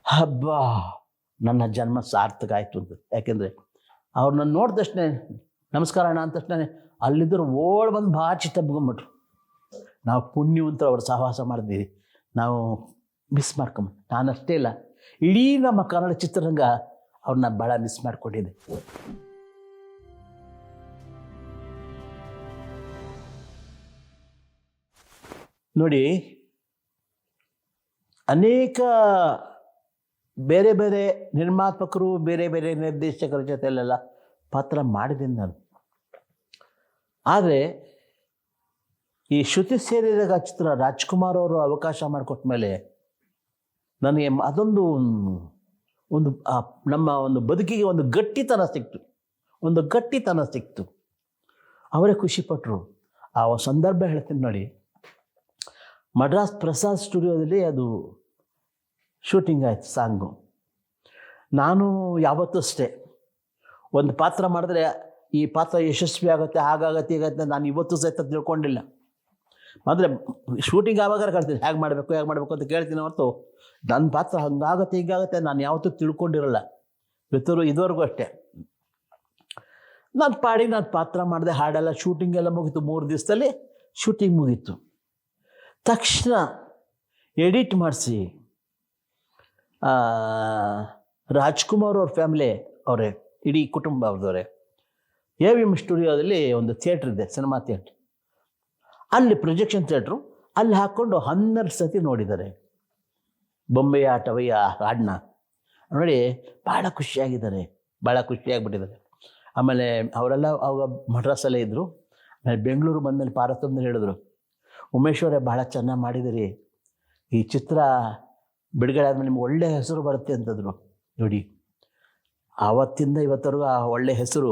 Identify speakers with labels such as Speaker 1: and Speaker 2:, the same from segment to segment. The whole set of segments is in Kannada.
Speaker 1: ಹಬ್ಬ, ನನ್ನ ಜನ್ಮ ಸಾರ್ಥಕ ಆಯಿತು ಅಂತ. ಯಾಕೆಂದರೆ ಅವ್ರು ನನ್ನ ನೋಡಿದ ತಕ್ಷಣ ನಮಸ್ಕಾರ ಅಣ್ಣ ಅಂದ ತಕ್ಷಣ ಅಲ್ಲಿದ್ದರು ಓಡ್ ಬಂದು ಬಾಚಿ ತಬ್ಕೊಂಬಿಟ್ರು. ನಾವು ಪುಣ್ಯವಂತರು ಅವ್ರ ಸಹವಾಸ ಮಾಡಿದ್ದೀವಿ, ನಾವು ಮಿಸ್ ಮಾಡ್ಕೊಂಬ. ನಾನಷ್ಟೇ ಇಲ್ಲ, ಇಡೀ ನಮ್ಮ ಕನ್ನಡ ಚಿತ್ರರಂಗ ಅವ್ರನ್ನ ಭಾಳ ಮಿಸ್ ಮಾಡಿಕೊಂಡಿದ್ದೆ. ನೋಡಿ, ಅನೇಕ ಬೇರೆ ಬೇರೆ ನಿರ್ಮಾಪಕರು, ಬೇರೆ ಬೇರೆ ನಿರ್ದೇಶಕರ ಜೊತೆಯಲ್ಲೆಲ್ಲ ಪಾತ್ರ ಮಾಡಿದ್ದೀನಿ ನಾನು. ಆದರೆ ಈ ಶ್ರುತಿ ಸೇರಿದಾಗ ಚಿತ್ರ ರಾಜ್ಕುಮಾರ್ ಅವರು ಅವಕಾಶ ಮಾಡಿಕೊಟ್ಟ ಮೇಲೆ ನನಗೆ ಅದೊಂದು ಒಂದು ನಮ್ಮ ಒಂದು ಬದುಕಿಗೆ ಒಂದು ಗಟ್ಟಿತನ ಸಿಕ್ತು. ಅವರೇ ಖುಷಿಪಟ್ಟರು. ಆ ಸಂದರ್ಭ ಹೇಳ್ತೀನಿ ನೋಡಿ. ಮಡ್ರಾಸ್ ಪ್ರಸಾದ್ ಸ್ಟುಡಿಯೋದಲ್ಲಿ ಅದು ಶೂಟಿಂಗ್ ಆಯಿತು ಸಾಂಗು. ನಾನು ಯಾವತ್ತೂ ಅಷ್ಟೇ ಒಂದು ಪಾತ್ರ ಮಾಡಿದ್ರೆ ಈ ಪಾತ್ರ ಯಶಸ್ವಿ ಆಗುತ್ತೆ, ಹಾಗಾಗತ್ತೆ, ಹೀಗತ್ತೆ ನಾನು ಇವತ್ತು ಸಹಿತ ತಿಳ್ಕೊಂಡಿಲ್ಲ. ಅಂದರೆ ಶೂಟಿಂಗ್ ಆವಾಗ ಕೇಳ್ತೀನಿ ಹೇಗೆ ಮಾಡಬೇಕು ಅಂತ ಕೇಳ್ತೀನಿ ಹೊರತು ನನ್ನ ಪಾತ್ರ ಹಂಗಾಗತ್ತೆ ಹೀಗಾಗತ್ತೆ ನಾನು ಯಾವತ್ತೂ ತಿಳ್ಕೊಂಡಿರಲ್ಲ. ಇದುವರೆಗೂ ಅಷ್ಟೇ. ನಾನು ಪಾತ್ರ ಮಾಡಿದೆ, ಹಾಡೆಲ್ಲ ಶೂಟಿಂಗ್ ಎಲ್ಲ ಮುಗೀತು. 3 ದಿವಸದಲ್ಲಿ ಶೂಟಿಂಗ್ ಮುಗೀತು. ತಕ್ಷಣ ಎಡಿಟ್ ಮಾಡಿಸಿ ರಾಜ್ಕುಮಾರ್ ಅವ್ರ ಫ್ಯಾಮಿಲಿ ಅವರೇ, ಇಡೀ ಕುಟುಂಬ ಅವ್ರದವರೇ, AVM ಸ್ಟುಡಿಯೋದಲ್ಲಿ ಒಂದು ಥಿಯೇಟ್ರ್ ಇದೆ, ಸಿನಿಮಾ ಥಿಯೇಟ್ರ್. ಅಲ್ಲಿ ಪ್ರೊಜೆಕ್ಷನ್ ಥಿಯೇಟ್ರು, ಅಲ್ಲಿ ಹಾಕ್ಕೊಂಡು 12 ಸತಿ ನೋಡಿದ್ದಾರೆ ಬೊಂಬೆಯ ಆಟವಯ್ಯ ಹಾಡನ್ನ. ನೋಡಿ, ಭಾಳ ಖುಷಿಯಾಗಿಬಿಟ್ಟಿದ್ದಾರೆ. ಆಮೇಲೆ ಅವರೆಲ್ಲ ಅವಾಗ ಮಡ್ರಾಸಲ್ಲೇ ಇದ್ದರು. ಆಮೇಲೆ ಬೆಂಗಳೂರು ಬಂದಮೇಲೆ ಪಾರ್ವತಮ್ಮನ ಹೇಳಿದ್ರು, ಉಮೇಶ್ ಅವರೇ ಭಾಳ ಚೆನ್ನಾಗಿ ಮಾಡಿದಿರಿ, ಈ ಚಿತ್ರ ಬಿಡುಗಡೆ ಆದಮೇಲೆ ನಿಮ್ಗೆ ಒಳ್ಳೆಯ ಹೆಸರು ಬರುತ್ತೆ ಅಂತಂದರು. ನೋಡಿ, ಆವತ್ತಿಂದ ಇವತ್ತರೆಗೂ ಆ ಒಳ್ಳೆಯ ಹೆಸರು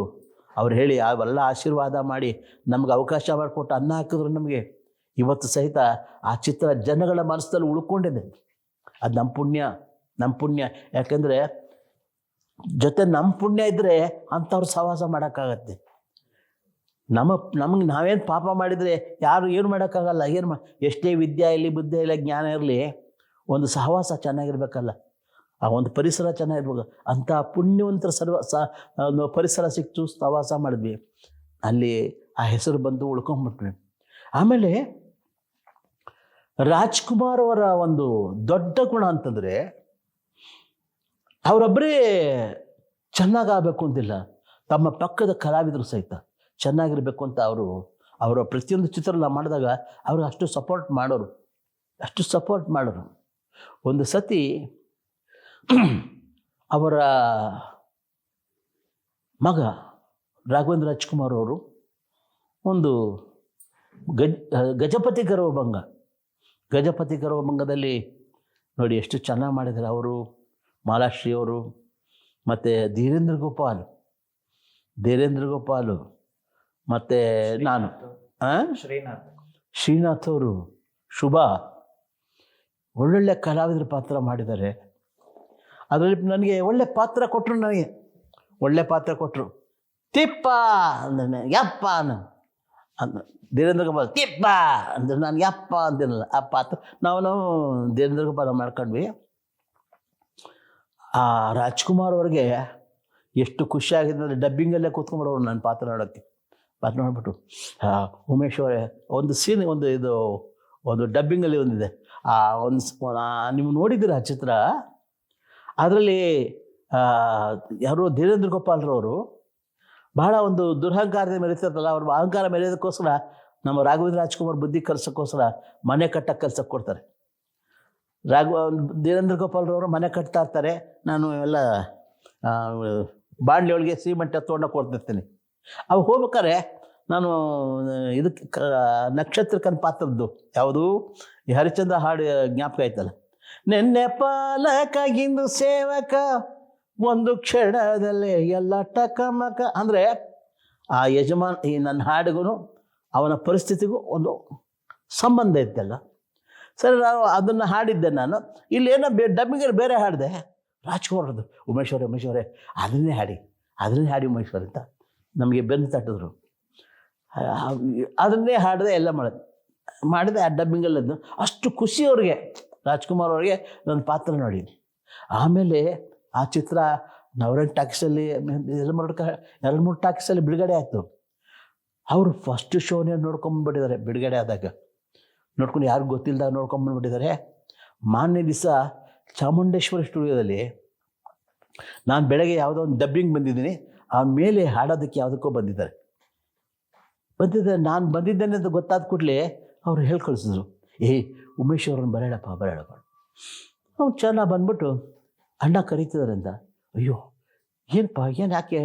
Speaker 1: ಅವ್ರು ಹೇಳಿ ಅವೆಲ್ಲ ಆಶೀರ್ವಾದ ಮಾಡಿ ನಮ್ಗೆ ಅವಕಾಶ ಮಾಡಿಕೊಟ್ಟು ಅನ್ನ ಹಾಕಿದ್ರು ನಮಗೆ. ಇವತ್ತು ಸಹಿತ ಆ ಚಿತ್ರ ಜನಗಳ ಮನಸ್ಸಲ್ಲಿ ಉಳ್ಕೊಂಡಿದೆ. ಅದು ನಮ್ಮ ಪುಣ್ಯ. ಯಾಕೆಂದರೆ ಜೊತೆ ನಮ್ಮ ಪುಣ್ಯ ಇದ್ದರೆ ಅಂಥವ್ರು ಸಹವಾಸ ಮಾಡೋಕ್ಕಾಗತ್ತೆ. ನಮಗೆ ನಾವೇನು ಪಾಪ ಮಾಡಿದರೆ ಯಾರು ಏನು ಮಾಡೋಕ್ಕಾಗಲ್ಲ. ಎಷ್ಟೇ ವಿದ್ಯೆ ಇರಲಿ, ಬುದ್ಧಿ ಇಲ್ಲ, ಜ್ಞಾನ ಇರಲಿ, ಒಂದು ಸಹವಾಸ ಚೆನ್ನಾಗಿರ್ಬೇಕಲ್ಲ, ಆ ಒಂದು ಪರಿಸರ ಚೆನ್ನಾಗಿರ್ಬೇಕು. ಅಂಥ ಪುಣ್ಯವಂತರ ಒಂದು ಪರಿಸರ ಸಿಕ್ತು, ಸಹವಾಸ ಮಾಡಿದ್ವಿ. ಅಲ್ಲಿ ಆ ಹೆಸರು ಬಂದು ಉಳ್ಕೊಂಬಿಟ್ವಿ. ಆಮೇಲೆ ರಾಜ್ಕುಮಾರ್ ಅವರ ಒಂದು ದೊಡ್ಡ ಗುಣ ಅಂತಂದರೆ ಅವರೊಬ್ಬರೇ ಚೆನ್ನಾಗಾಗಬೇಕು ಅಂತಿಲ್ಲ, ತಮ್ಮ ಪಕ್ಕದ ಕಲಾವಿದರು ಸಹಿತ ಚೆನ್ನಾಗಿರ್ಬೇಕು ಅಂತ ಅವರ ಪ್ರತಿಯೊಂದು ಚಿತ್ರ ಮಾಡಿದಾಗ ಅವ್ರಿಗೆ ಅಷ್ಟು ಸಪೋರ್ಟ್ ಮಾಡೋರು. ಒಂದು ಸತಿ ಅವರ ಮಗ ರಾಘವೇಂದ್ರ ರಾಜ್ಕುಮಾರ್ ಅವರು ಒಂದು ಗಜಪತಿ ಗರ್ವಭಂಗದಲ್ಲಿ ನೋಡಿ ಎಷ್ಟು ಚೆನ್ನಾಗಿ ಮಾಡಿದ್ದಾರೆ ಅವರು, ಮಾಲಾಶ್ರೀ ಅವರು, ಮತ್ತು ಧೀರೇಂದ್ರ ಗೋಪಾಲ್ ಮತ್ತು ನಾನು ಶ್ರೀನಾಥ್ ಅವರು, ಶುಭಾ, ಒಳ್ಳೊಳ್ಳೆ ಕಲಾವಿದರ ಪಾತ್ರ ಮಾಡಿದ್ದಾರೆ. ಅದರಲ್ಲಿ ನನಗೆ ಒಳ್ಳೆ ಪಾತ್ರ ಕೊಟ್ಟರು. ತಿಪ್ಪ ಅಂದ್ರೆ ಯಪ್ಪ ಧೀರೇಂದ್ರ ಗೋಪಾಲ್ ತಿಪ್ಪ ಅಂದ್ರೆ ನಾನು ಯಪ್ಪ ಅಂತೀನಲ್ಲ, ಆ ಪಾತ್ರ ನಾವು ಧೀರೇಂದ್ರ ಗೋಪಾಲ್ ಮಾಡ್ಕೊಂಡ್ವಿ. ಆ ರಾಜ್ಕುಮಾರ್ ಅವ್ರಿಗೆ ಎಷ್ಟು ಖುಷಿಯಾಗಿದೆ ಅಂದರೆ ಡಬ್ಬಿಂಗಲ್ಲೇ ಕೂತ್ಕೊಂಡ್ಬಿಡೋರು ನನ್ನ ಪಾತ್ರ ನೋಡ್ಬಿಟ್ಟು, ಉಮೇಶ್ ಅವರೇ ಒಂದು ಸೀನ್ ಒಂದು ಡಬ್ಬಿಂಗಲ್ಲಿ ಒಂದಿದೆ, ಆ ನೀವು ನೋಡಿದ್ದೀರ ಆ ಚಿತ್ರ. ಅದರಲ್ಲಿ ಯಾರು ಧೀರೇಂದ್ರ ಗೋಪಾಲ್ರವರು ಬಹಳ ಒಂದು ದುರಹಂಕಾರದ ಮೆರೀತಿರ್ತಲ್ಲ, ಅವ್ರ ಅಹಂಕಾರ ಮೆರೆಯೋದಕ್ಕೋಸ್ಕರ ನಮ್ಮ ರಾಘವೇಂದ್ರ ರಾಜ್ಕುಮಾರ್ ಬುದ್ಧಿ ಕಲ್ಸೋಕ್ಕೋಸ್ಕರ ಮನೆ ಕಲ್ಸಕ್ಕೆ ಕೊಡ್ತಾರೆ. ಧೀರೇಂದ್ರ ಗೋಪಾಲ್ರವರು ಮನೆ ಕಟ್ತಾ ಇರ್ತಾರೆ, ನಾನು ಎಲ್ಲ ಬಾಣಲಿ ಒಳಗೆ ಸಿಮೆಂಟ್ ತೊಗೊಂಡೋಗಿ ಕೊಡ್ತಿರ್ತೀನಿ. ಅವು ಹೋಗ್ಬೇಕಾರೆ ನಾನು ಇದಕ್ಕೆ ನಕ್ಷತ್ರಕ್ಕನ ಪಾತ್ರದ್ದು ಯಾವುದು ಈ ಹರಿಶ್ಚಂದ್ರ ಹಾಡು ಜ್ಞಾಪಕ ಆಯ್ತಲ್ಲ, ನೆನ್ನೆ ಪಾಲಕಾಗಿಂದು ಸೇವಕ ಒಂದು ಕ್ಷಣದಲ್ಲೇ ಎಲ್ಲ ಟಕಮಕ. ಅಂದರೆ ಆ ಯಜಮಾನ್ ಈ ನನ್ನ ಹಾಡಿಗೂ ಅವನ ಪರಿಸ್ಥಿತಿಗೂ ಒಂದು ಸಂಬಂಧ ಇತ್ತಲ್ಲ. ಸರಿ, ನಾನು ಅದನ್ನು ಹಾಡಿದ್ದೆ. ನಾನು ಇಲ್ಲೇನೋ ಡಬ್ಬಿಂಗಲ್ಲಿ ಬೇರೆ ಹಾಡಿದೆ, ರಾಜ್ಕುಮಾರ್ದು. ಉಮೇಶ್ ಅವರೇ ಅದನ್ನೇ ಹಾಡಿ ಉಮೇಶ್ ಅಂತ ನಮಗೆ ಬೆನ್ನು ತಟ್ಟಿದ್ರು. ಅದನ್ನೇ ಹಾಡಿದೆ, ಎಲ್ಲ ಮಾಡಿದೆ ಆ ಡಬ್ಬಿಂಗಲ್ಲದ್ದು. ಅಷ್ಟು ಖುಷಿ ಅವ್ರಿಗೆ, ರಾಜ್ಕುಮಾರ್ ಅವ್ರಿಗೆ ನನ್ನ ಪಾತ್ರ ನೋಡಿ. ಆಮೇಲೆ ಆ ಚಿತ್ರ ನವರನ್ ಟಾಕೀಸಲ್ಲಿ ಎರಡು ಮೂರು ಟಾಕೀಸಲ್ಲಿ ಬಿಡುಗಡೆ ಆಯಿತು. ಅವರು ಫಸ್ಟ್ ಶೋನೇ ನೋಡ್ಕೊಂಬಂದ್ಬಿಟ್ಟಿದ್ದಾರೆ. ಬಿಡುಗಡೆ ಆದಾಗ ನೋಡ್ಕೊಂಡು ಯಾರಿಗೂ ಗೊತ್ತಿಲ್ಲದಾಗ ನೋಡ್ಕೊಂಬಂದ್ಬಿಟ್ಟಿದ್ದಾರೆ. ಮಾನ್ಯ ದಿವಸ ಚಾಮುಂಡೇಶ್ವರಿ ಸ್ಟುಡಿಯೋದಲ್ಲಿ ನಾನು ಬೆಳಗ್ಗೆ ಯಾವುದೋ ಒಂದು ಡಬ್ಬಿಂಗ್ ಬಂದಿದ್ದೀನಿ, ಆಮೇಲೆ ಹಾಡೋದಕ್ಕೆ ಯಾವುದಕ್ಕೋ ಬಂದಿದ್ದಾರೆ. ನಾನು ಬಂದಿದ್ದೇನೆ ಅಂತ ಗೊತ್ತಾದ ಕೂಡಲೇ ಅವ್ರು ಹೇಳಿ ಕಳಿಸಿದ್ರು, ಉಮೇಶ್ ಅವ್ರನ್ನ ಬರೋಣಪ್ಪ. ಅವ್ನು ಚೆನ್ನಾಗಿ ಬಂದ್ಬಿಟ್ಟು ಅಣ್ಣ ಕರೀತಿದ್ದಾರೆ ಅಂತ. ಅಯ್ಯೋ ಏನಪ್ಪ, ಏನು ಯಾಕೆ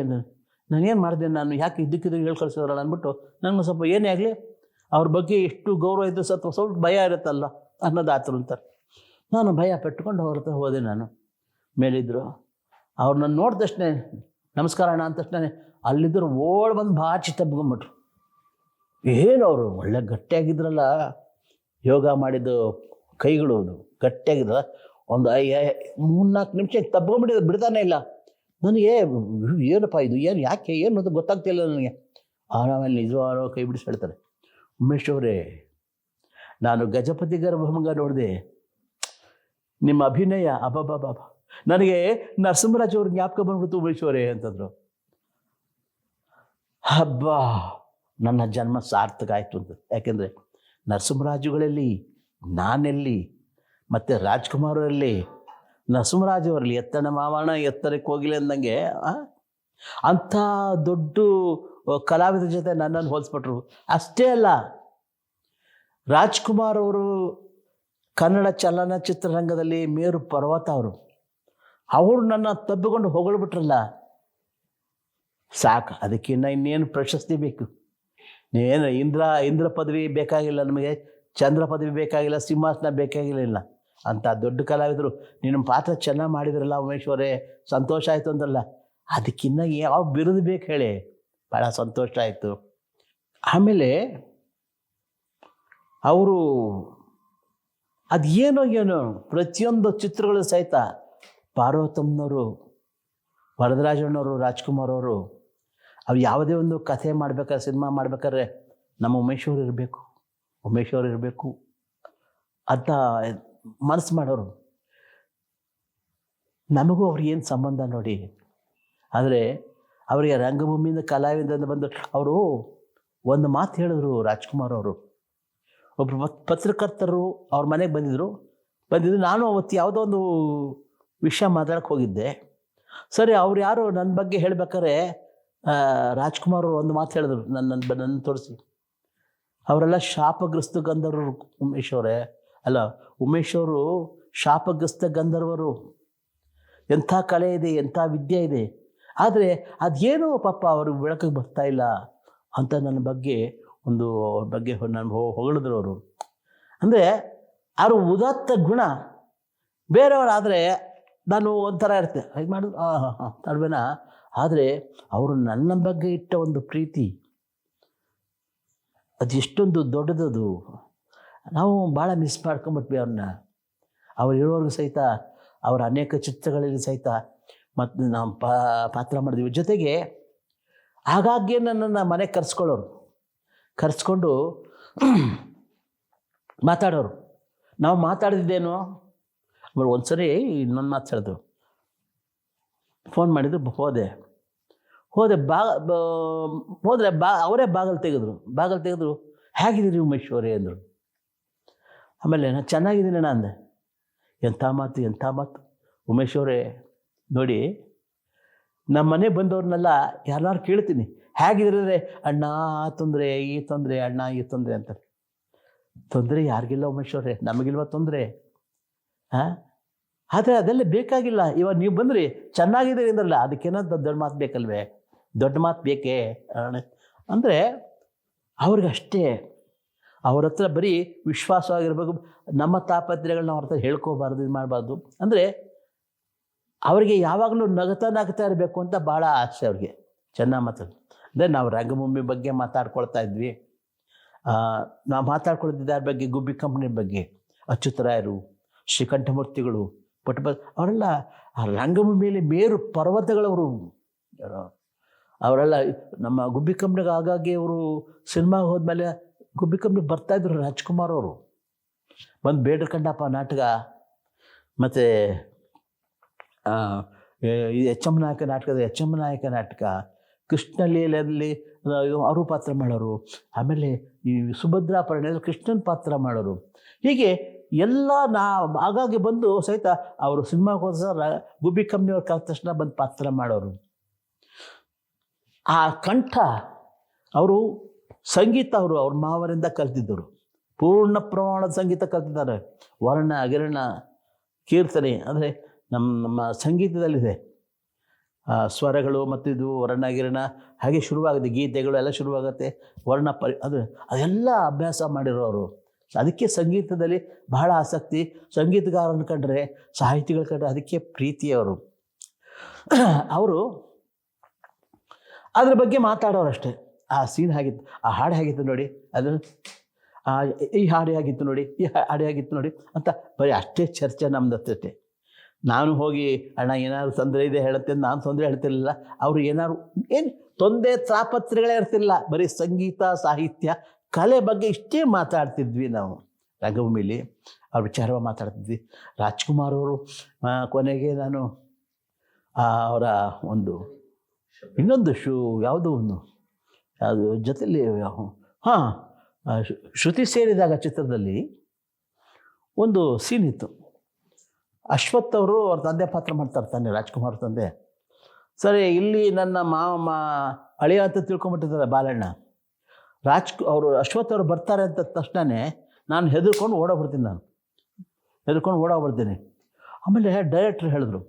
Speaker 1: ನಾನೇನು ಮಾಡಿದೆ, ನಾನು ಯಾಕೆ ಇದ್ದಕ್ಕಿದ್ದು ಹೇಳಿ ಕಳಿಸಿದ್ರಲ್ಲ ಅಂದ್ಬಿಟ್ಟು ನನಗೆ ಸ್ವಲ್ಪ ಏನೇ ಆಗಲಿ ಅವ್ರ ಬಗ್ಗೆ ಎಷ್ಟು ಗೌರವ ಇದ್ದು ಸ್ವಲ್ಪ ಭಯ ಇರುತ್ತಲ್ಲ ಅನ್ನೋದು ಆತರು ಅಂತಾರೆ. ನಾನು ಭಯ ಪೆಟ್ಕೊಂಡು ಅವ್ರ ಹತ್ರ ಹೋದೆ. ನಾನು ಮೇಲಿದ್ದರು, ಅವ್ರು ನಾನು ನೋಡಿದ ತಕ್ಷಣ ನಮಸ್ಕಾರ ಅಣ್ಣ ಅಂದ ತಕ್ಷಣ ಅಲ್ಲಿದ್ದರು ಓಡ್ ಬಂದು ಬಾಚಿ ತಬ್ಕೊಂಬಿಟ್ರು. ಏನು ಅವರು ಒಳ್ಳೆ ಗಟ್ಟಿಯಾಗಿದ್ರಲ್ಲ, ಯೋಗ ಮಾಡಿದ್ದು ಕೈಗಳು ಅದು ಗಟ್ಟಿಯಾಗಿದ್ರಲ್ಲ. ಒಂದು 3-4 ನಿಮಿಷ ತಬ್ಕೊಂಬಿಟ್ಟಿದ್ದು ಬಿಡ್ತಾನೆ ಇಲ್ಲ. ನನಗೆ ಏನಪ್ಪ ಇದು, ಏನು ಯಾಕೆ ಏನು ಅಂತ ಗೊತ್ತಾಗ್ತಿಲ್ಲ ನನಗೆ. ಆಮೇಲೆ ನಿಜವಾರೋ ಕೈ ಬಿಡಿಸಿ ಹೇಳ್ತಾರೆ, ಉಮೇಶ್ ಅವರೇ, ನಾನು ಗಜಪತಿ ಗರ್ಭಭಂಗ ನೋಡಿದೆ, ನಿಮ್ಮ ಅಭಿನಯ ಅಬ್ಬಬ್ಬಬ್ಬ, ನನಗೆ ನರಸಿಂಹರಾಜ್ ಅವ್ರ ಜ್ಞಾಪಕ ಬಂದ್ಬಿಡ್ತು ಉಮೇಶ್ ಅವರೇ ಅಂತಂದರು. ಹಬ್ಬ, ನನ್ನ ಜನ್ಮ ಸಾರ್ಥಕ ಆಯಿತು ಅಂತ. ಯಾಕೆಂದರೆ ನರಸಿಂಹರಾಜುಗಳಲ್ಲಿ ನಾನೆಲ್ಲಿ, ಮತ್ತು ರಾಜ್ಕುಮಾರಲ್ಲಿ ನರಸಿಂಹರಾಜ್ ಅವರಲ್ಲಿ ಎತ್ತಣ ಮಾವಣ ಎತ್ತರಕ್ಕೆ ಹೋಗಿಲ್ಲ ಅಂದಂಗೆ ಅಂಥ ದೊಡ್ಡ ಕಲಾವಿದರ ಜೊತೆ ನನ್ನನ್ನು ಹೋಲಿಸ್ಬಿಟ್ರು. ಅಷ್ಟೇ ಅಲ್ಲ, ರಾಜ್ಕುಮಾರ್ ಅವರು ಕನ್ನಡ ಚಲನಚಿತ್ರರಂಗದಲ್ಲಿ ಮೇರು ಪರ್ವತ ಅವರು ನನ್ನ ತಬ್ಬಿಕೊಂಡು ಹೊಗಳ್ಬಿಟ್ರಲ್ಲ, ಸಾಕು. ಅದಕ್ಕಿನ್ನ ಇನ್ನೇನು ಪ್ರಶಸ್ತಿ ಬೇಕು? ಏನು ಇಂದ್ರ ಪದವಿ ಬೇಕಾಗಿಲ್ಲ ನಮಗೆ, ಚಂದ್ರ ಪದವಿ ಬೇಕಾಗಿಲ್ಲ, ಸಿಂಹಾಸನ ಬೇಕಾಗಿಲ್ಲ. ಅಂಥ ದೊಡ್ಡ ಕಲಾವಿದರು ನಿಮ್ಮ ಪಾತ್ರ ಚೆನ್ನಾಗಿ ಮಾಡಿದ್ರಲ್ಲ ಉಮೇಶ್ ಅವರೇ, ಸಂತೋಷ ಆಯಿತು ಅಂದ್ರಲ್ಲ, ಅದಕ್ಕಿನ್ನ ಯಾವ ಬಿರುದು ಬೇಕು ಹೇಳಿ? ಭಾಳ ಸಂತೋಷ ಆಯಿತು. ಆಮೇಲೆ ಅವರು ಅದೇನೋ ಪ್ರತಿಯೊಂದು ಚಿತ್ರಗಳು ಸಹಿತ ಪಾರ್ವತಮ್ಮನವರು, ವರದರಾಜಣ್ಣವರು, ರಾಜ್ಕುಮಾರ್ ಅವರು ಯಾವುದೇ ಒಂದು ಕಥೆ ಮಾಡ್ಬೇಕಾದ್ರೆ, ಸಿನಿಮಾ ಮಾಡ್ಬೇಕಾದ್ರೆ ನಮ್ಮ ಉಮೇಶ್ ಅವರು ಇರಬೇಕು ಅಂತ ಮನಸ್ಸು ಮಾಡೋರು. ನಮಗೂ ಅವ್ರಿಗೇನು ಸಂಬಂಧ ನೋಡಿ. ಆದರೆ ಅವರಿಗೆ ರಂಗಭೂಮಿಯಿಂದ ಕಲಾವಿದಿಂದ ಬಂದು ಅವರು ಒಂದು ಮಾತು ಹೇಳಿದ್ರು. ರಾಜ್ಕುಮಾರ್ ಅವರು ಒಬ್ಬರು ಪತ್ರಕರ್ತರು ಅವ್ರ ಮನೆಗೆ ಬಂದಿದ್ದು. ನಾನು ಅವತ್ತು ಯಾವುದೋ ಒಂದು ವಿಷಯ ಮಾತಾಡೋಕ್ಕೆ ಹೋಗಿದ್ದೆ. ಸರಿ, ಅವ್ರು ಯಾರು ನನ್ನ ಬಗ್ಗೆ ಹೇಳ್ಬೇಕಾದ್ರೆ ರಾಜ್ಕುಮಾರ್ ಅವರು ಒಂದು ಮಾತು ಹೇಳಿದ್ರು, ನನ್ನ ತೋರಿಸಿ. ಅವರೆಲ್ಲ ಶಾಪಗ್ರಸ್ತ ಗಂಧರ್ವರು ಉಮೇಶ್ ಅವರೇ. ಅಲ್ಲ, ಉಮೇಶ್ ಅವರು ಶಾಪಗ್ರಸ್ತ ಗಂಧರ್ವರು. ಎಂಥ ಕಲೆ ಇದೆ, ಎಂಥ ವಿದ್ಯೆ ಇದೆ, ಆದರೆ ಅದೇನೋ ಪಾಪ ಅವರು ಬೆಳಕಿಗೆ ಬರ್ತಾ ಇಲ್ಲ ಅಂತ ನನ್ನ ಬಗ್ಗೆ ಅವ್ರ ಬಗ್ಗೆ ನಾನು ಹೊಗಳಿದ್ರು ಅವರು. ಅಂದರೆ ಅವ್ರ ಉದಾತ್ತ ಗುಣ ಬೇರೆಯವರಾದರೆ ನಾನು ಒಂಥರ ಇರ್ತೆ, ಇದು ಮಾಡೋದು ತಡಬೇನ. ಆದರೆ ಅವರು ನನ್ನ ಬಗ್ಗೆ ಇಟ್ಟ ಒಂದು ಪ್ರೀತಿ ಅದು ಎಷ್ಟೊಂದು ದೊಡ್ಡದದು. ನಾವು ಭಾಳ ಮಿಸ್ ಮಾಡ್ಕೊಂಬಿಟ್ವಿ ಅವ್ರನ್ನ. ಅವ್ರು ಇರೋರ್ಗೂ ಸಹಿತ ಅವರ ಅನೇಕ ಚಿತ್ರಗಳಲ್ಲಿ ಸಹಿತ ಮತ್ತು ನಾವು ಪಾತ್ರ ಮಾಡಿದ್ವಿ. ಜೊತೆಗೆ ಆಗಾಗ್ಗೆ ನನ್ನನ್ನು ಮನೆಗೆ ಕರೆಸ್ಕೊಂಡು ಮಾತಾಡೋರು. ನಾವು ಮಾತಾಡಿದ್ದೇನು ಆಮೇಲೆ ಒಂದು ಸರಿ ಇನ್ನೊಂದು ಮಾತು ಹೇಳಿದ್ರು. ಫೋನ್ ಮಾಡಿದ್ರು, ಹೋದೆ ಅವರೇ ಬಾಗಿಲು ತೆಗೆದ್ರು. ಹೇಗಿದ್ದೀರಿ ಉಮೇಶ್ ಅವರೇ ಅಂದರು. ಆಮೇಲೆ ನಾನು ಚೆನ್ನಾಗಿದ್ದೀನಿ ಅಣ್ಣ ಅಂದೆ. ಎಂಥ ಮಾತು ಉಮೇಶ್ ಅವರೇ, ನೋಡಿ ನಮ್ಮ ಮನೆ ಬಂದವ್ರನ್ನೆಲ್ಲ ಯಾರು ಕೇಳ್ತೀನಿ, ಹೇಗಿದ್ರೆ ಅಣ್ಣ ತೊಂದರೆ, ಈ ತೊಂದರೆ, ಅಣ್ಣ ಈ ತೊಂದರೆ ಅಂತಾರೆ. ತೊಂದರೆ ಯಾರಿಗಿಲ್ಲ ಉಮೇಶ್ ಅವರೇ, ನಮಗಿಲ್ವ ತೊಂದರೆ? ಆದರೆ ಅದೆಲ್ಲ ಬೇಕಾಗಿಲ್ಲ. ಇವಾಗ ನೀವು ಬಂದ್ರಿ ಚೆನ್ನಾಗಿದ್ದೀರಿ ಅಂದ್ರಲ್ಲ, ಅದಕ್ಕೇನೋ ದೊಡ್ಡ ಮಾತು ಬೇಕಲ್ವೇ? ದೊಡ್ಡ ಮಾತು ಬೇಕೇ ಅಂದರೆ ಅವ್ರಿಗಷ್ಟೇ. ಅವ್ರ ಹತ್ರ ಬರೀ ವಿಶ್ವಾಸವಾಗಿರ್ಬೇಕು. ನಮ್ಮ ತಾಪತ್ರೆಗಳನ್ನ ಅವ್ರ ಹತ್ರ ಹೇಳ್ಕೋಬಾರ್ದು, ಇದು ಮಾಡಬಾರ್ದು. ಅಂದರೆ ಅವರಿಗೆ ಯಾವಾಗಲೂ ನಗ್ತಾ ಇರಬೇಕು ಅಂತ ಭಾಳ ಆಸೆ ಅವ್ರಿಗೆ. ಚೆನ್ನಾಗಿ ಮಾತಾಡೋದು. ಅಂದರೆ ನಾವು ರಂಗಭೂಮಿ ಬಗ್ಗೆ ಮಾತಾಡ್ಕೊಳ್ತಾ ಇದ್ವಿ. ನಾವು ಮಾತಾಡ್ಕೊಳ್ತಿದ್ದ ಯಾರ ಬಗ್ಗೆ? ಗುಬ್ಬಿ ಕಂಪ್ನಿ ಬಗ್ಗೆ. ಅಚ್ಯುತರಾಯರು, ಶ್ರೀಕಂಠಮೂರ್ತಿಗಳು, ಅವರೆಲ್ಲ ಆ ರಂಗಭೂಮಿಯಲ್ಲಿ ಮೇರು ಪರ್ವತಗಳವರು. ಅವರೆಲ್ಲ ನಮ್ಮ ಗುಬ್ಬಿ ಕಂಪ್ನಿಗೆ ಆಗಾಗ್ಗೆ ಅವರು ಸಿನಿಮಾಗೆ ಹೋದ್ಮೇಲೆ ಗುಬ್ಬಿ ಕಂಪ್ನಿಗೆ ಬರ್ತಾಯಿದ್ರು. ರಾಜ್ಕುಮಾರ್ ಅವರು ಬಂದು ಬೇಡ್ರ ಕಂಡಪ್ಪ ನಾಟಕ, ಮತ್ತು ಈ ಎಚ್ ಎಮ್ ನಾಯಕ ನಾಟಕದ ಎಚ್ ಎಮ್ ನಾಯಕ ನಾಟಕ, ಕೃಷ್ಣ ಲೀಲೆಯಲ್ಲಿ ಅವರು ಪಾತ್ರ ಮಾಡೋರು, ಆಮೇಲೆ ಈ ಸುಭದ್ರಾ ಪರಿಣಯದಲ್ಲಿ ಕೃಷ್ಣನ ಪಾತ್ರ ಮಾಡೋರು. ಹೀಗೆ ಎಲ್ಲ ಆಗಾಗ್ಗೆ ಬಂದು ಸಹಿತ ಅವರು ಸಿನಿಮಾಗೋಸ್ಕರ ಗುಬ್ಬಿ ಕಂಪ್ನಿಯವ್ರು ಕರೆದ ತಕ್ಷಣ ಬಂದು ಪಾತ್ರ ಮಾಡೋರು. ಆ ಕಂಠ, ಅವರು ಸಂಗೀತ ಅವ್ರ ಮಾವರಿಂದ ಕಲ್ತಿದ್ದರು. ಪೂರ್ಣ ಪ್ರಮಾಣದ ಸಂಗೀತ ಕಲ್ತಿದ್ದಾರೆ. ವರ್ಣ ಗಿರಣ ಕೀರ್ತನೆ ಅಂದರೆ ನಮ್ಮ ಸಂಗೀತದಲ್ಲಿದೆ. ಸ್ವರಗಳು ಮತ್ತು ಇದು ವರ್ಣ ಗಿರಣ ಹಾಗೆ ಶುರುವಾಗುತ್ತೆ, ಗೀತೆಗಳು ಎಲ್ಲ ಶುರುವಾಗುತ್ತೆ. ವರ್ಣ ಅದೆಲ್ಲ ಅಭ್ಯಾಸ ಮಾಡಿರೋರು. ಅದಕ್ಕೆ ಸಂಗೀತದಲ್ಲಿ ಬಹಳ ಆಸಕ್ತಿ. ಸಂಗೀತಗಾರನ ಕಂಡ್ರೆ, ಸಾಹಿತಿಗಳ ಕಂಡ್ರೆ ಅದಕ್ಕೆ ಪ್ರೀತಿಯವರು. ಅವರು ಅದ್ರ ಬಗ್ಗೆ ಮಾತಾಡೋರು ಅಷ್ಟೇ. ಆ ಸೀನ್ ಆಗಿತ್ತು, ಆ ಹಾಡು ಹೇಗಿತ್ತು ನೋಡಿ, ಅದು ಈ ಹಾಡು ಹೇಗಿತ್ತು ನೋಡಿ, ಈ ಹಾಡು ಹೇಗಿತ್ತು ನೋಡಿ ಅಂತ ಬರೀ ಅಷ್ಟೇ ಚರ್ಚೆ ನಮ್ದು ಅಷ್ಟೇ. ನಾನು ಹೋಗಿ ಅಣ್ಣ ಏನಾದ್ರು ತೊಂದರೆ ಇದೆ ಹೇಳುತ್ತೆ, ನಾನು ತೊಂದರೆ ಹೇಳ್ತಿರ್ಲಿಲ್ಲ. ಅವರು ಏನಾದ್ರು ಏನು ತೊಂದರೆ ತಾಪತ್ರೆಗಳೇ ಇರ್ತಿಲ್ಲ, ಬರೀ ಸಂಗೀತ ಸಾಹಿತ್ಯ ಕಲೆ ಬಗ್ಗೆ ಇಷ್ಟೇ ಮಾತಾಡ್ತಿದ್ವಿ ನಾವು ರಂಗಭೂಮಿಲಿ. ಅವ್ರ ವಿಚಾರವಾಗಿ ಮಾತಾಡ್ತಿದ್ವಿ. ರಾಜ್ಕುಮಾರ್ ಅವರು ಕೊನೆಗೆ ನಾನು ಅವರ ಇನ್ನೊಂದು ಯಾವುದೋ ಅದು ಜೊತೆಲಿ ಶ್ರುತಿ ಸೇರಿದಾಗ ಚಿತ್ರದಲ್ಲಿ ಒಂದು ಸೀನ್ ಇತ್ತು. ಅಶ್ವಥ್ ಅವರು ಅವ್ರ ತಂದೆ ಪಾತ್ರ ಮಾಡ್ತಾ ಇರ್ತಾನೆ, ರಾಜ್ಕುಮಾರ್ ತಂದೆ. ಸರಿ, ಇಲ್ಲಿ ನನ್ನ ಅಳಿಯ ಅಂತ ತಿಳ್ಕೊಂಬಿಟ್ಟಿದ್ದಾರೆ ಬಾಲಣ್ಣ. ಅವರು ಅಶ್ವಥ್ ಅವರು ಬರ್ತಾರೆ ಅಂತ ತಕ್ಷಣವೇ ನಾನು ಹೆದರ್ಕೊಂಡು ಓಡೋಗ್ಬಿಡ್ತೀನಿ. ಆಮೇಲೆ ಡೈರೆಕ್ಟ್ರ್ ಹೇಳಿದ್ರು,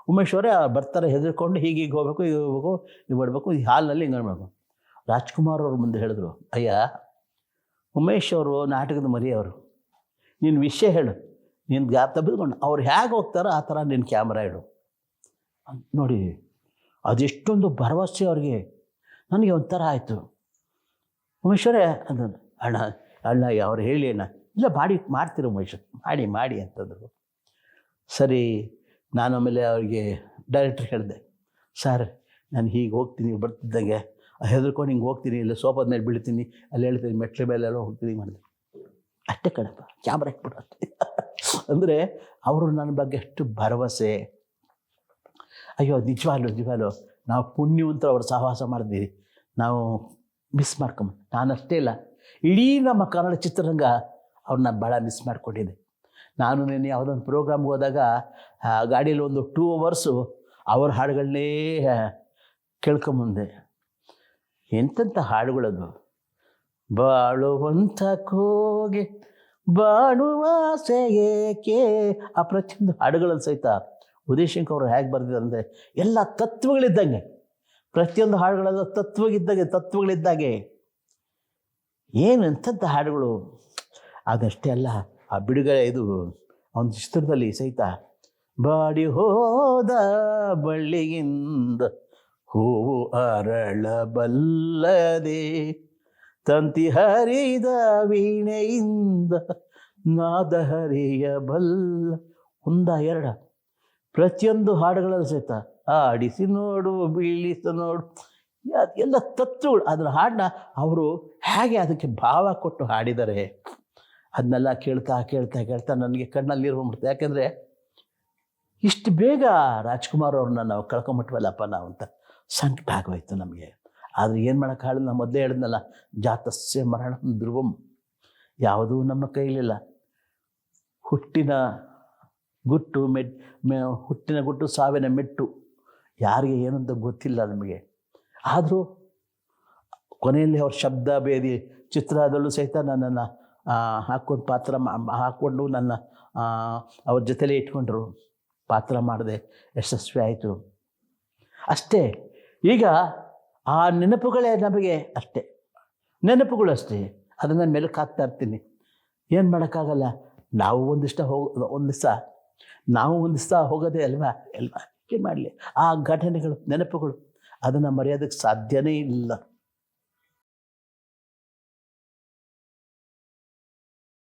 Speaker 1: ಉಮೇಶ್ ಅವರೇ ಬರ್ತಾರೆ, ಹೆದರ್ಕೊಂಡು ಹೀಗೆ ಹೋಗ್ಬೇಕು, ಈಗ ಹೋಗ್ಬೇಕು, ಈಗ ಮಾಡಬೇಕು, ಈ ಹಾಲ್ನಲ್ಲಿ ಹಿಂಗೆ ಮಾಡಬೇಕು. ರಾಜ್ಕುಮಾರ್ ಅವ್ರ ಮುಂದೆ ಹೇಳಿದ್ರು, ಅಯ್ಯ ಉಮೇಶ್ ಅವರು ನಾಟಕದ ಮರಿಯವರು, ನೀನು ವಿಷಯ ಹೇಳು, ನೀನು ತೆಗೆದುಕೊಂಡು ಅವ್ರು ಹೇಗೆ ಹೋಗ್ತಾರೋ ಆ ಥರ ನಿನ್ನ ಕ್ಯಾಮ್ರಾ ಇಡು ನೋಡಿ. ಅದೆಷ್ಟೊಂದು ಭರವಸೆ ಅವ್ರಿಗೆ. ನನಗೆ ಒಂಥರ ಆಯಿತು. ಉಮೇಶ್ವರೇ ಅಂದ, ಅಣ್ಣ ಅವ್ರು ಹೇಳಿ ಅಣ್ಣ, ಇಲ್ಲ ಮಾಡ್ತೀರ ಉಮೇಶ್, ಮಾಡಿ ಅಂತಂದರು. ಸರಿ, ನಾನು ಆಮೇಲೆ ಅವ್ರಿಗೆ ಡೈರೆಕ್ಟ್ರ್ ಹೇಳಿದೆ, ಸರ್ ನಾನು ಹೀಗೆ ಹೋಗ್ತೀನಿ, ಬರ್ತಿದ್ದಂಗೆ ಹೆದರ್ಕೊಂಡು ಹಿಂಗೆ ಹೋಗ್ತೀನಿ, ಇಲ್ಲ ಸೋಫಾದ ಮೇಲೆ ಬೀಳ್ತೀನಿ, ಅಲ್ಲಿ ಹೇಳ್ತೀನಿ, ಮೆಟ್ಲ ಮೇಲೆಲ್ಲ ಹೋಗ್ತೀನಿ ಮಾಡಿದೆ. ಅಷ್ಟೇ ಕಣಪ್ಪ, ಕ್ಯಾಮ್ರಾ ಇಟ್ಬಿಡು ಅಷ್ಟೇ. ಅಂದರೆ ಅವರು ನನ್ನ ಬಗ್ಗೆ ಅಷ್ಟು ಭರವಸೆ. ಅಯ್ಯೋ ನಿಜವಾಗ್ಲೂ ನಾವು ಪುಣ್ಯವಂತರು ಅವ್ರ ಸಹವಾಸ ಮಾಡಿದ್ವಿ, ನಾವು ಮಿಸ್ ಮಾಡ್ಕೊಂಬ. ನಾನಷ್ಟೇ ಇಲ್ಲ, ಇಡೀ ನಮ್ಮ ಕನ್ನಡ ಚಿತ್ರರಂಗ ಅವ್ರನ್ನ ಭಾಳ ಮಿಸ್ ಮಾಡ್ಕೊಂಡಿದ್ದೆ. ನಾನು ನೀನು ಯಾವುದೊಂದು ಪ್ರೋಗ್ರಾಮ್ಗೆ ಹೋದಾಗ ಗಾಡೀಲಿ ಒಂದು 2 hours ಅವ್ರ ಹಾಡುಗಳನ್ನೇ ಕೇಳ್ಕೊಂಬಂದೆ. ಎಂತೆಂಥ ಹಾಡುಗಳದು. ಬಾಳುವಂಥ ಕೋಗೆ ಬಾಳುವಾಸೆ ಏಕೆ, ಆ ಪ್ರತಿಯೊಂದು ಹಾಡುಗಳಲ್ಲಿ ಸಹಿತ ಉದಯಶಂಕರ್ ಅವರು ಹೇಗೆ ಬರೆದಿದ್ದಾರೆ ಅಂದರೆ ಎಲ್ಲ ತತ್ವಗಳಿದ್ದಂಗೆ, ಪ್ರತಿಯೊಂದು ಹಾಡುಗಳೆಲ್ಲ ತತ್ವಗಳಿದ್ದಾಗೆ. ಏನು ಎಂಥಂಥ ಹಾಡುಗಳು. ಅದಷ್ಟೇ ಅಲ್ಲ, ಆ ಬಿಡುಗಡೆ ಇದು ಒಂದು ಚಿತ್ರದಲ್ಲಿ ಸಹಿತ ಬಾಡಿ ಹೋದ ಬಳ್ಳಿಯಿಂದ ಹೂವು ಅರಳಬಲ್ಲದೆ, ತಂತಿ ಹರಿದ ವೀಣೆಯಿಂದ ನಾದ ಹರಿಯಬಲ್ಲ. 1 2 ಪ್ರತಿಯೊಂದು ಹಾಡುಗಳಲ್ಲಿ ಸಹಿತ ಆಡಿಸಿ ನೋಡು, ಬೀಳಿಸಿ ನೋಡು, ಎಲ್ಲ ತತ್ವಗಳು. ಅದರ ಹಾಡನ್ನ ಅವರು ಹೇಗೆ ಅದಕ್ಕೆ ಭಾವ ಕೊಟ್ಟು ಹಾಡಿದ್ದಾರೆ, ಅದನ್ನೆಲ್ಲ ಕೇಳ್ತಾ ನನಗೆ ಕಣ್ಣಲ್ಲಿ ನೀರು ಬಂದ್ಬಿಡ್ತು. ಯಾಕೆಂದರೆ ಇಷ್ಟು ಬೇಗ ರಾಜ್ಕುಮಾರ್ ಅವ್ರನ್ನ ನಾವು ಕಳ್ಕೊಂಬಿಟ್ವಲ್ಲಪ್ಪ ನಾವು ಅಂತ ಸಂಕಟ ಆಗೋಯ್ತು ನಮಗೆ. ಆದರೆ ಏನು ಮಾಡೋಕ್ಕಾಗಲ್ಲ. ನಾನು ಮೊದಲೇ ಹೇಳಿದ್ನಲ್ಲ, ಜಾತಸ್ಯ ಮರಣ ಧ್ರುವಂ, ಯಾವುದೂ ನಮ್ಮ ಕೈಲಿಲ್ಲ. ಹುಟ್ಟಿನ ಗುಟ್ಟು ಸಾವಿನ ಮೆಟ್ಟು, ಯಾರಿಗೆ ಏನಂತ ಗೊತ್ತಿಲ್ಲ ನಮಗೆ. ಆದರೂ ಕೊನೆಯಲ್ಲಿ ಅವ್ರ ಶಬ್ದ ಬೇದಿ ಚಿತ್ರದಲ್ಲೂ ಸಹಿತ ನನ್ನನ್ನು ಹಾಕ್ಕೊಂಡು ನನ್ನ ಅವ್ರ ಜೊತೆಲೇ ಇಟ್ಕೊಂಡ್ರು. ಪಾತ್ರ ಮಾಡಿದೆ, ಯಶಸ್ವಿ ಆಯಿತು. ಅಷ್ಟೇ. ಈಗ ಆ ನೆನಪುಗಳೇ ನಮಗೆ ಅಷ್ಟೇ, ನೆನಪುಗಳು ಅಷ್ಟೇ. ಅದನ್ನು ಮೆಲುಕು ಹಾಕ್ತಾ ಇರ್ತೀನಿ. ಏನು ಮಾಡೋಕ್ಕಾಗಲ್ಲ. ನಾವು ಒಂದು ದಿವಸ ಹೋಗೋದೇ ಅಲ್ವಾ. ಏನು ಮಾಡಲಿ, ಆ ಘಟನೆಗಳು, ನೆನಪುಗಳು, ಅದನ್ನು ಮರೆಯೋದಕ್ಕೆ ಸಾಧ್ಯನೇ ಇಲ್ಲ.